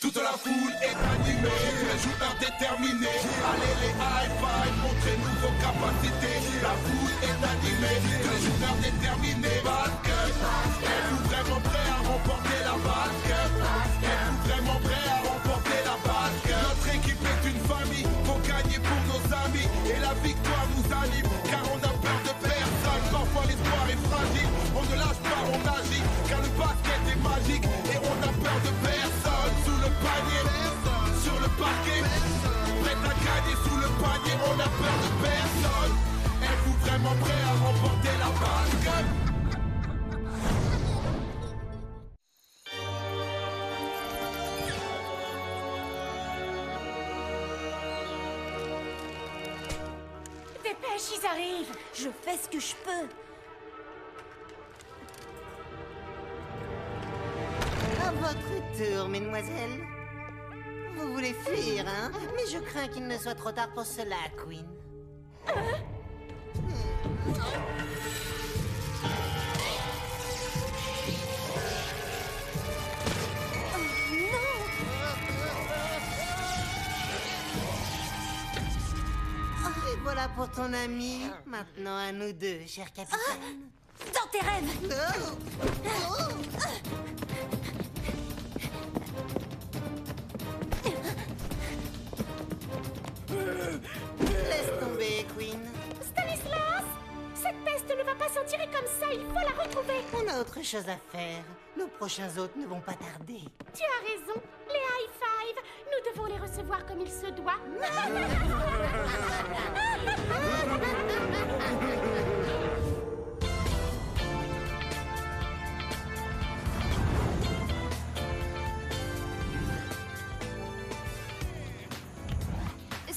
Toute la foule est animée, les joueurs déterminés. Allez les high five, montrez-nous vos capacités. La foule est animée, les joueurs déterminés. Basket, êtes-vous vraiment prêts à remporter la basket? Êtes-vous vraiment prêts à remporter la basket? Notre équipe est une famille, faut gagner pour nos amis. Et la victoire nous anime, car on a peur de personne. Parfois l'espoir est fragile, on ne lâche pas, on agit. Car le basket est magique, et on a peur de personne. Sous le panier, sur le parquet, prêt à gagner sous le panier, on a peur de personne. Êtes-vous vraiment prêts à remporter la basket? Dépêche, ils arrivent. Je fais ce que je peux. À votre tour, mesdemoiselles. Vous voulez fuir, hein? Mais je crains qu'il ne soit trop tard pour cela, Queen. Et voilà pour ton ami. Maintenant à nous deux, cher capitaine. Dans tes rêves. Laisse tomber, Queen. Stanislas, cette peste ne va pas s'en tirer comme ça, il faut la retrouver. On a autre chose à faire. Nos prochains hôtes ne vont pas tarder. Tu as raison, les high five, nous devons les recevoir comme il se doit.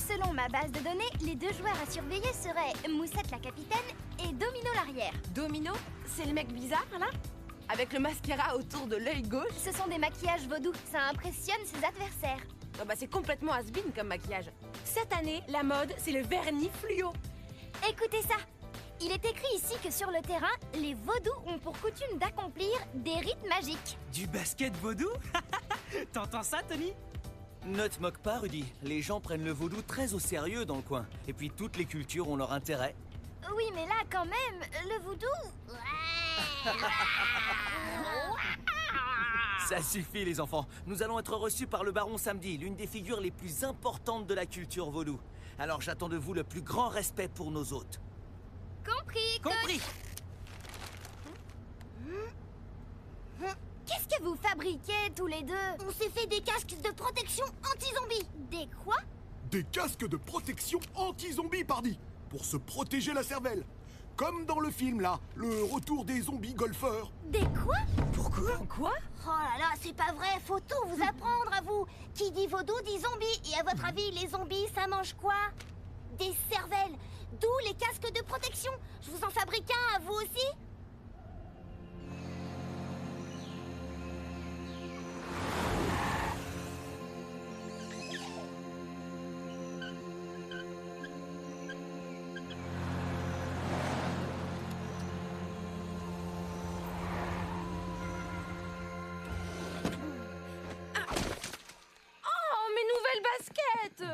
Selon ma base de données, les deux joueurs à surveiller seraient Moussette la capitaine et Domino l'arrière. Domino, c'est le mec bizarre là? Avec le mascara autour de l'œil gauche? Ce sont des maquillages vaudous, ça impressionne ses adversaires. Oh bah c'est complètement has-been comme maquillage. Cette année, la mode, c'est le vernis fluo. Écoutez ça. Il est écrit ici que sur le terrain, les vaudous ont pour coutume d'accomplir des rites magiques. Du basket vaudou? T'entends ça, Tony? Ne te moque pas, Rudy. Les gens prennent le vaudou très au sérieux dans le coin. Et puis toutes les cultures ont leur intérêt. Oui, mais là, quand même, le voodoo... Ça suffit, les enfants. Nous allons être reçus par le baron samedi, l'une des figures les plus importantes de la culture vaudou. Alors j'attends de vous le plus grand respect pour nos hôtes. Compris, Compris! Qu'est-ce que vous fabriquez tous les deux? On s'est fait des casques de protection anti-zombies. Des quoi? Des casques de protection anti-zombies, pardi, pour se protéger la cervelle. Comme dans le film, là, le retour des zombies golfeurs. Des quoi? Quoi? Oh là là, c'est pas vrai, faut tout vous apprendre à vous. Qui dit vaudou dit zombie. Et à votre avis, les zombies, ça mange quoi? Des cervelles. D'où les casques de protection. Je vous en fabrique un, à vous aussi? Oh, mes nouvelles baskets!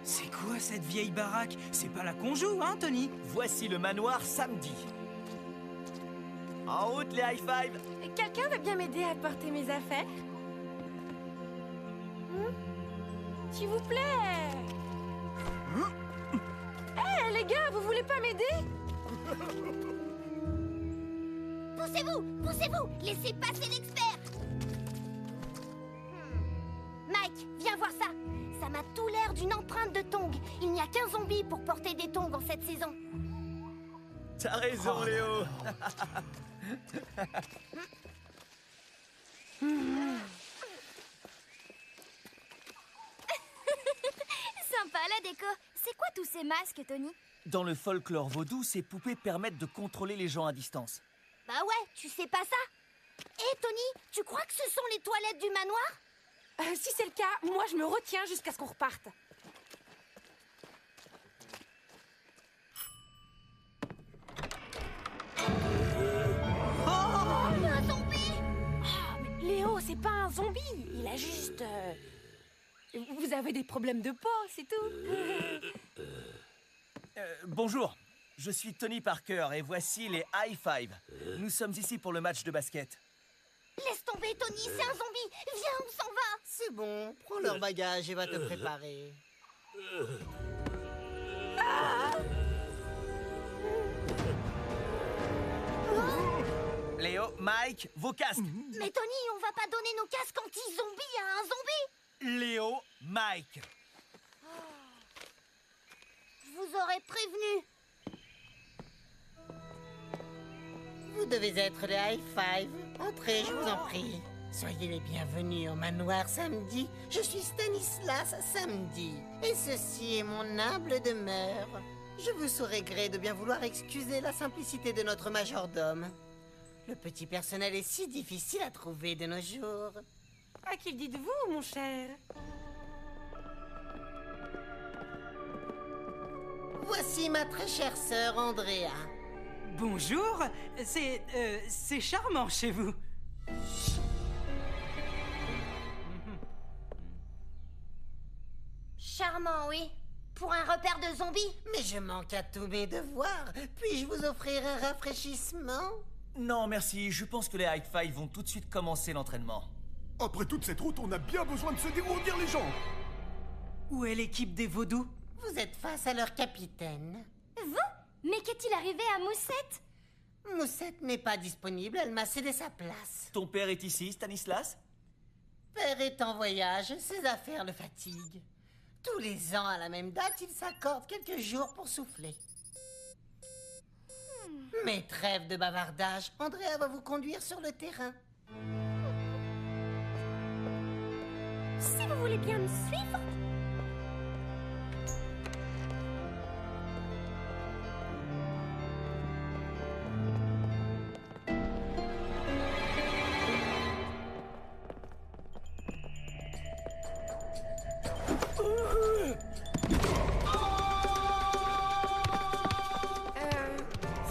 C'est quoi cette vieille baraque? C'est pas là qu'on joue, hein, Tony? Voici le manoir samedi. En route, les high five! Quelqu'un va bien m'aider à porter mes affaires? S'il vous plaît! Hé, les gars, vous voulez pas m'aider? Poussez-vous! Poussez-vous! Laissez passer l'expert! Mike, viens voir ça! Ça m'a tout l'air d'une empreinte de tongs. Il n'y a qu'un zombie pour porter des tongs en cette saison. T'as raison, Léo! Sympa la déco. C'est quoi tous ces masques, Tony? Dans le folklore vaudou, ces poupées permettent de contrôler les gens à distance. Bah ouais, tu sais pas ça? Hé, Tony, tu crois que ce sont les toilettes du manoir? Si c'est le cas, moi je me retiens jusqu'à ce qu'on reparte. Un zombie! Léo, c'est pas un Il a juste... Vous avez des problèmes de peau, c'est tout. Bonjour, je suis Tony Parker et voici les High Five. Nous sommes ici pour le match de basket. Laisse tomber, Tony, c'est un zombie. Viens, on s'en va. C'est bon, prends leur bagage et va te préparer. Léo, Mike, vos casques. Mais Tony, on va pas donner nos casques anti-zombies à un zombie. Léo, Mike. Je vous aurais prévenu. Vous devez être les High Five. Entrez, je vous en prie. Soyez les bienvenus au manoir Samedi. Je suis Stanislas Samedi. Et ceci est mon humble demeure. Je vous saurai gré de bien vouloir excuser la simplicité de notre majordome. Le petit personnel est si difficile à trouver de nos jours. À qui le dites-vous, mon cher? Voici ma très chère sœur Andrea. Bonjour, c'est charmant chez vous. Charmant, oui. Pour un repère de zombies. Mais je manque à tous mes devoirs. Puis-je vous offrir un rafraîchissement? Non, merci, je pense que les High Five vont tout de suite commencer l'entraînement. Après toute cette route, on a bien besoin de se dégourdir les jambes. Où est l'équipe des vaudous? Vous êtes face à leur capitaine. Vous? Mais qu'est-il arrivé à Moussette? Moussette n'est pas disponible, elle m'a cédé sa place. Ton père est ici, Stanislas? Père est en voyage, ses affaires le fatiguent. Tous les ans, à la même date, il s'accorde quelques jours pour souffler. Mais trêve de bavardage, Andrea va vous conduire sur le terrain. Si vous voulez bien me suivre.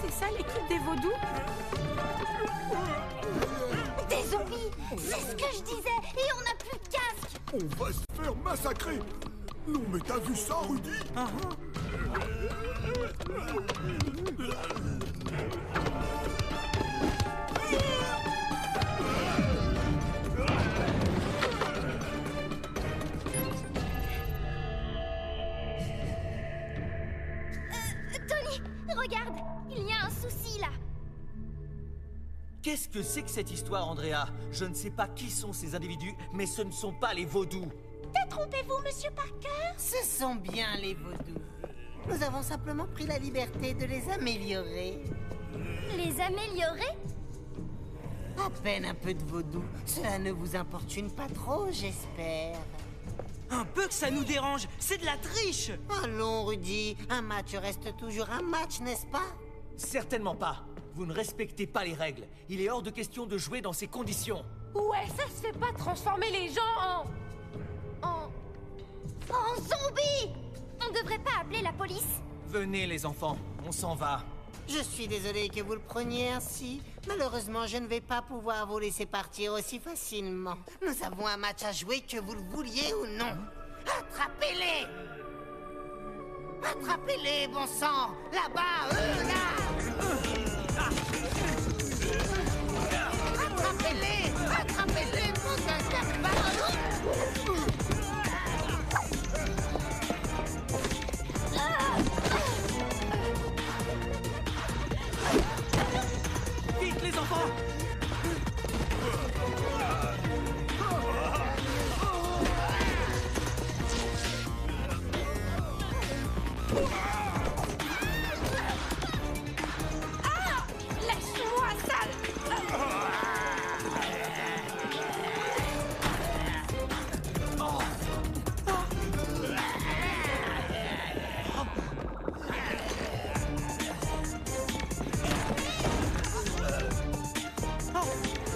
C'est ça l'équipe des vaudous? Des zombies. C'est ce que je disais. Et on n'a plus de casque. On va se faire massacrer. Non mais t'as vu ça, Rudy? Tony, regarde. Il y a un souci là. Qu'est-ce que c'est que cette histoire, Andrea? Je ne sais pas qui sont ces individus, mais ce ne sont pas les vaudous. Détrompez-vous, monsieur Parker? Ce sont bien les vaudous. Nous avons simplement pris la liberté de les améliorer. Les améliorer? À peine un peu de vaudou. Cela ne vous importune pas trop, j'espère. Un peu que ça nous dérange, c'est de la triche. Allons, Rudy, un match reste toujours un match, n'est-ce pas? Certainement pas. Vous ne respectez pas les règles. Il est hors de question de jouer dans ces conditions. Ouais, ça se fait pas transformer les gens En zombies! On devrait pas appeler la police? Venez, les enfants, on s'en va. Je suis désolé que vous le preniez ainsi. Malheureusement, je ne vais pas pouvoir vous laisser partir aussi facilement. Nous avons un match à jouer, que vous le vouliez ou non. Attrapez-les! Attrapez-les, bon sang! Là-bas, eux, là! Attrapez-les! Attrapez-les, mon Vite, les enfants! Lâche-moi, sale!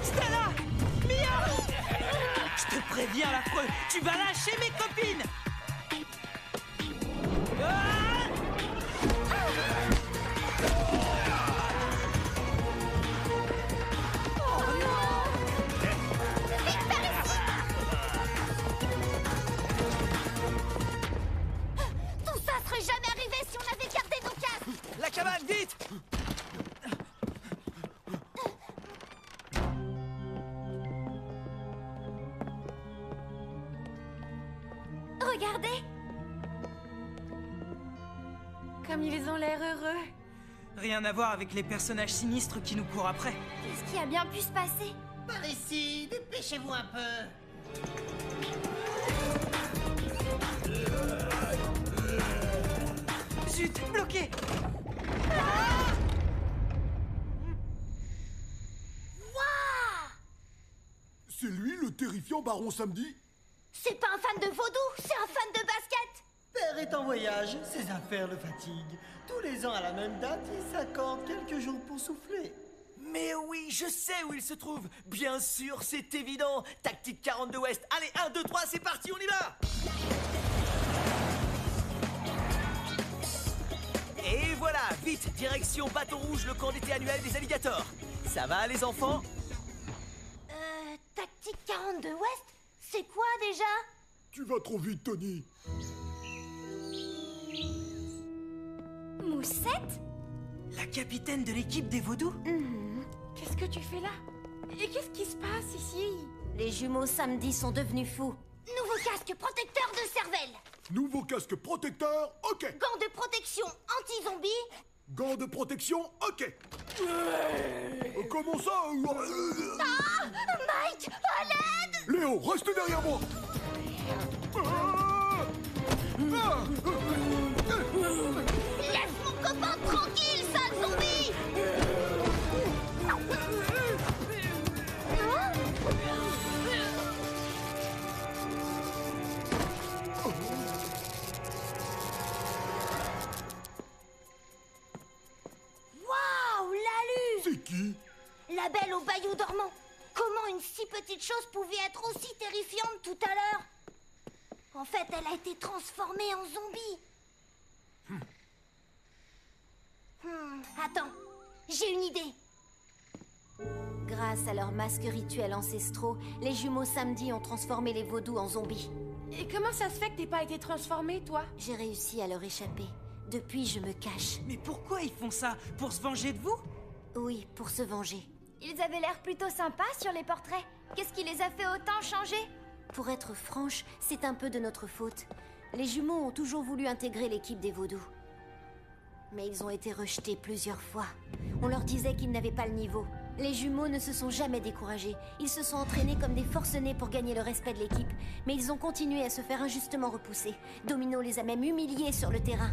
Stella! Mia! Je te préviens, l'affreux, tu vas lâcher mes copines! Ah! regardez. Comme ils ont l'air heureux. Rien à voir avec les personnages sinistres qui nous courent après. Qu'est-ce qui a bien pu se passer? Par ici, dépêchez-vous un peu. Zut, bloqué! C'est lui le terrifiant Baron Samedi? C'est pas un fan de vaudou, c'est un fan de basket. Père est en voyage, ses affaires le fatiguent. Tous les ans à la même date, il s'accorde quelques jours pour souffler. Mais oui, je sais où il se trouve. Bien sûr, c'est évident. Tactique 42 Ouest. Allez, 1, 2, 3, c'est parti, on y va. Et voilà, vite, direction Bâton Rouge, le camp d'été annuel des alligators. Ça va, les enfants? Tactique 42 Ouest? C'est quoi déjà? Tu vas trop vite, Tony. Moussette? La capitaine de l'équipe des vaudous? Qu'est-ce que tu fais là? Et qu'est-ce qui se passe ici? Les jumeaux Samedi sont devenus fous. Nouveau casque protecteur de cervelle. Nouveau casque protecteur, ok. Gants de protection anti-zombie. Gants de protection, ok. Comment ça? Mike, à l'aide! Léo, reste derrière moi. Laisse mon copain tranquille, sale zombie! Waouh, Lalu! C'est qui? La belle au bayou dormant. Comment une si petite chose pouvait être aussi terrifiante tout à l'heure? En fait, elle a été transformée en zombie. Attends, j'ai une idée. Grâce à leurs masques rituels ancestraux, les jumeaux Samedi ont transformé les vaudous en zombies. Et comment ça se fait que t'aies pas été transformé, toi? J'ai réussi à leur échapper. Depuis, je me cache. Mais pourquoi ils font ça? Pour se venger de vous? Oui, pour se venger. Ils avaient l'air plutôt sympas sur les portraits. Qu'est-ce qui les a fait autant changer? Pour être franche, c'est un peu de notre faute. Les jumeaux ont toujours voulu intégrer l'équipe des vaudous. Mais ils ont été rejetés plusieurs fois. On leur disait qu'ils n'avaient pas le niveau. Les jumeaux ne se sont jamais découragés. Ils se sont entraînés comme des forcenés pour gagner le respect de l'équipe. Mais ils ont continué à se faire injustement repousser. Domino les a même humiliés sur le terrain.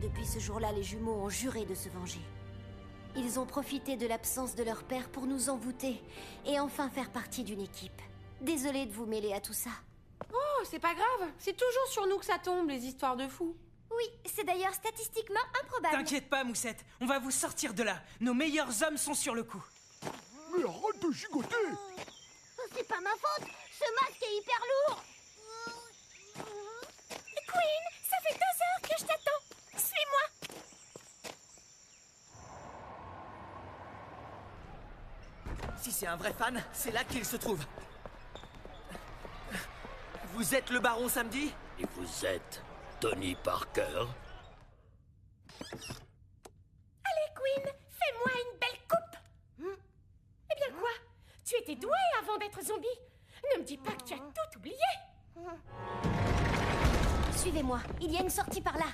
Depuis ce jour-là, les jumeaux ont juré de se venger. Ils ont profité de l'absence de leur père pour nous envoûter et enfin faire partie d'une équipe. Désolée de vous mêler à tout ça. Oh, c'est pas grave. C'est toujours sur nous que ça tombe, les histoires de fous. Oui, c'est d'ailleurs statistiquement improbable. T'inquiète pas, Moussette, on va vous sortir de là. Nos meilleurs hommes sont sur le coup. Mais arrête de gigoter. C'est pas ma faute. Ce masque est hyper lourd. Queen, ça fait 2 heures que je t'attends. Suis-moi. Si c'est un vrai fan, c'est là qu'il se trouve. Vous êtes le Baron Samedi? Et vous êtes Tony Parker? Allez, Queen, fais-moi une belle coupe. Eh bien quoi? Tu étais douée avant d'être zombie. Ne me dis pas que tu as tout oublié. Suivez-moi, il y a une sortie par là.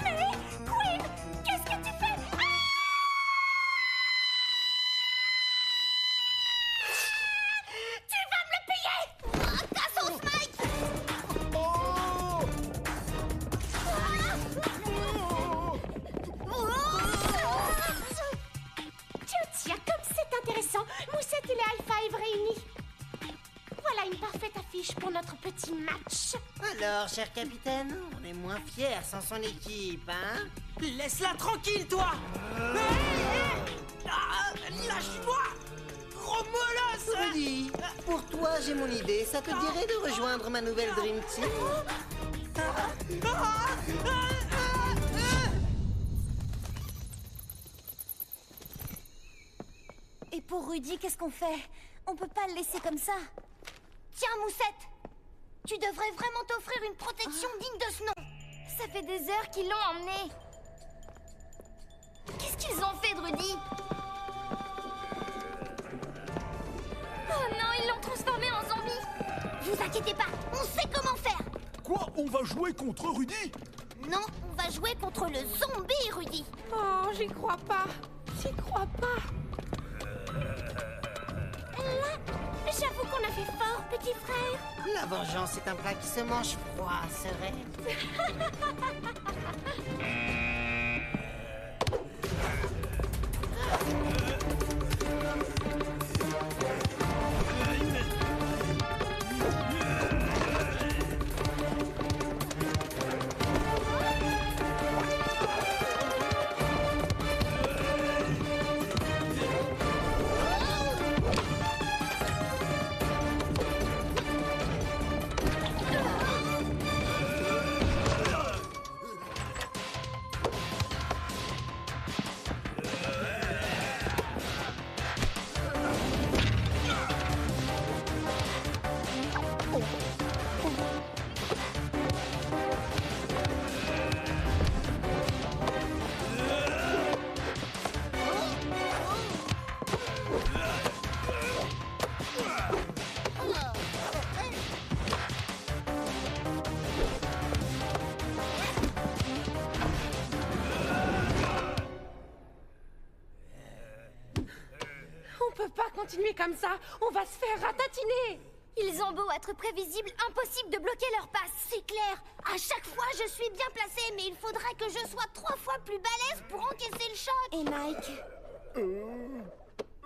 Mais, Queen, qu'est-ce que tu fais? Tu vas me le payer! Ta sauce, Mike! Tiens, comme c'est intéressant, Moussette et les High Five réunis. Voilà une parfaite affiche pour notre petit match. Alors, cher capitaine, on est moins fiers sans son équipe, hein? Laisse-la tranquille, toi! Lâche-moi! Gros molosse! Rudy, pour toi, j'ai mon idée. Ça te dirait de rejoindre ma nouvelle Dream Team? Et pour Rudy, qu'est-ce qu'on fait? On peut pas le laisser comme ça. Tiens, Moussette, tu devrais vraiment t'offrir une protection digne de ce nom. Ça fait des heures qu'ils l'ont emmené. Qu'est-ce qu'ils ont fait de Rudy? Oh non, ils l'ont transformé en zombie. inquiétez pas, on sait comment faire. Quoi? On va jouer contre Rudy? Non, on va jouer contre le zombie, Rudy. Oh, j'y crois pas. J'y crois pas. Là, j'avoue qu'on a fait fort, petit frère. La vengeance est un plat qui se mange froid, serait. On peut pas continuer comme ça. On va se faire ratatiner. Ils ont beau être prévisibles, impossible de bloquer leur passe, c'est clair. À chaque fois, je suis bien placée, mais il faudrait que je sois 3 fois plus balèze pour encaisser le choc. Et Mike?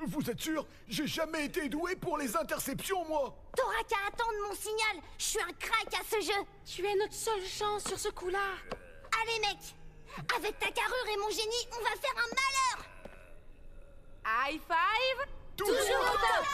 Vous êtes sûr? J'ai jamais été doué pour les interceptions, moi. T'auras qu'à attendre mon signal. Je suis un crack à ce jeu. Tu es notre seule chance sur ce coup-là. Allez, mec. Avec ta carrure et mon génie, on va faire un malheur. High five. Toujours au top.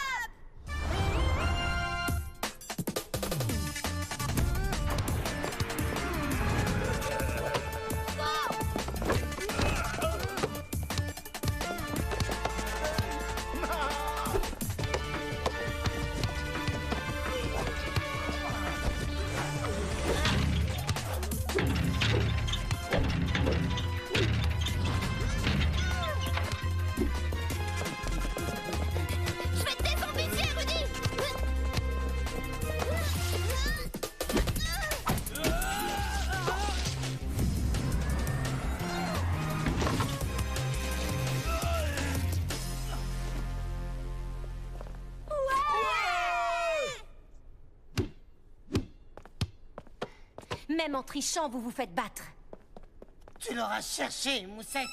Même en trichant, vous vous faites battre. Tu l'auras cherché, Moussette.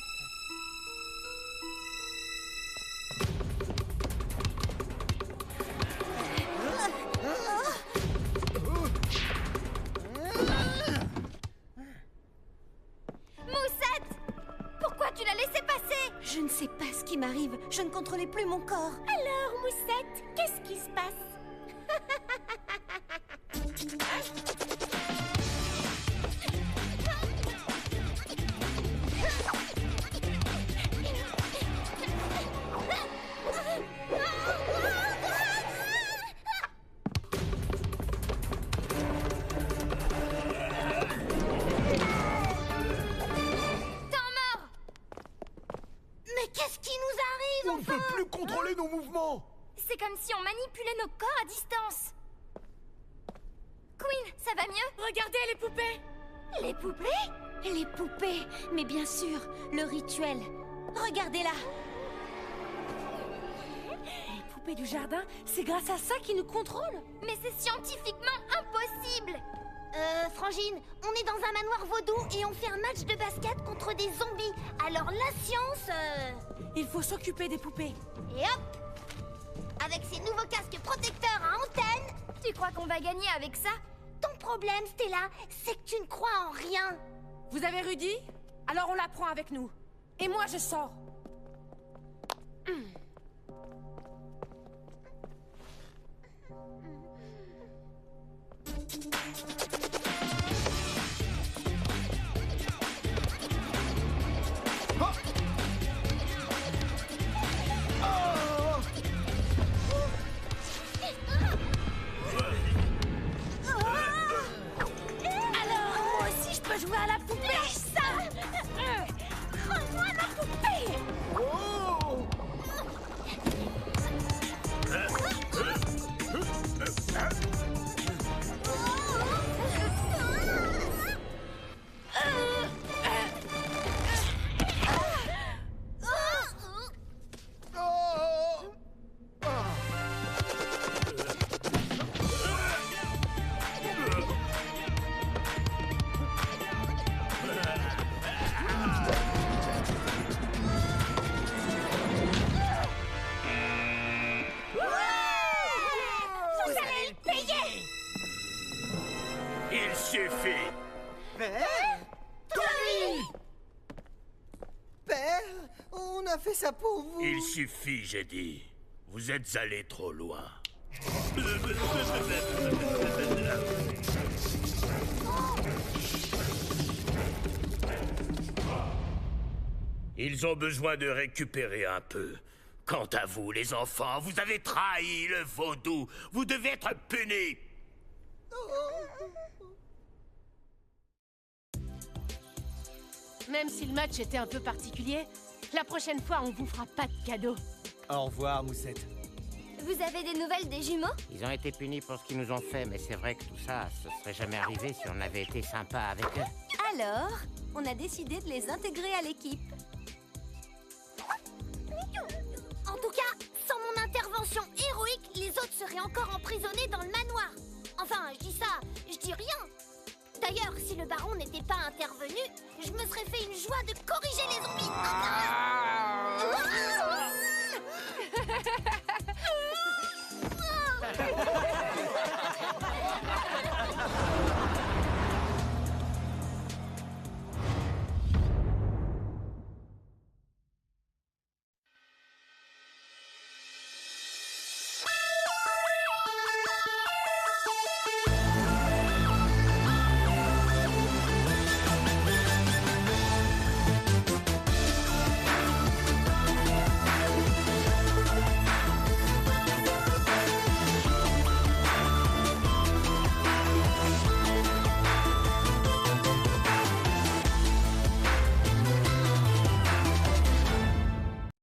Moussette, pourquoi tu l'as laissé passer? Je ne sais pas ce qui m'arrive. Je ne contrôlais plus mon corps. Alors, Moussette, qu'est-ce qui se passe? On ne peut plus contrôler nos mouvements. C'est comme si on manipulait nos corps à distance. Queen, ça va mieux? Regardez les poupées. Les poupées? Les poupées. Mais bien sûr, le rituel. Regardez-la. Les poupées du jardin, c'est grâce à ça qu'ils nous contrôlent. Mais c'est scientifiquement impossible. Frangine, on est dans un manoir vaudou et on fait un match de basket contre des zombies. Alors la science... Il faut s'occuper des poupées. Et hop! Avec ces nouveaux casques protecteurs à antenne, tu crois qu'on va gagner avec ça? Ton problème, Stella, c'est que tu ne crois en rien. Vous avez Rudy? Alors on la prend avec nous. Et moi, je sors. Jouer à la poupée, ça! Rends-moi ma poupée! Oh! fait ça pour vous. Il suffit, j'ai dit. Vous êtes allés trop loin. Ils ont besoin de récupérer un peu. Quant à vous, les enfants, vous avez trahi le vaudou. Vous devez être punis. Même si le match était un peu particulier, la prochaine fois, on vous fera pas de cadeau. Au revoir, Moussette. Vous avez des nouvelles des jumeaux? Ils ont été punis pour ce qu'ils nous ont fait, mais c'est vrai que tout ça, ce serait jamais arrivé si on avait été sympa avec eux. Alors, on a décidé de les intégrer à l'équipe. En tout cas, sans mon intervention héroïque, les autres seraient encore emprisonnés dans le manoir. Enfin, je dis ça, je dis rien. D'ailleurs, si le baron n'était pas intervenu, je me serais fait une joie de corriger les zombies.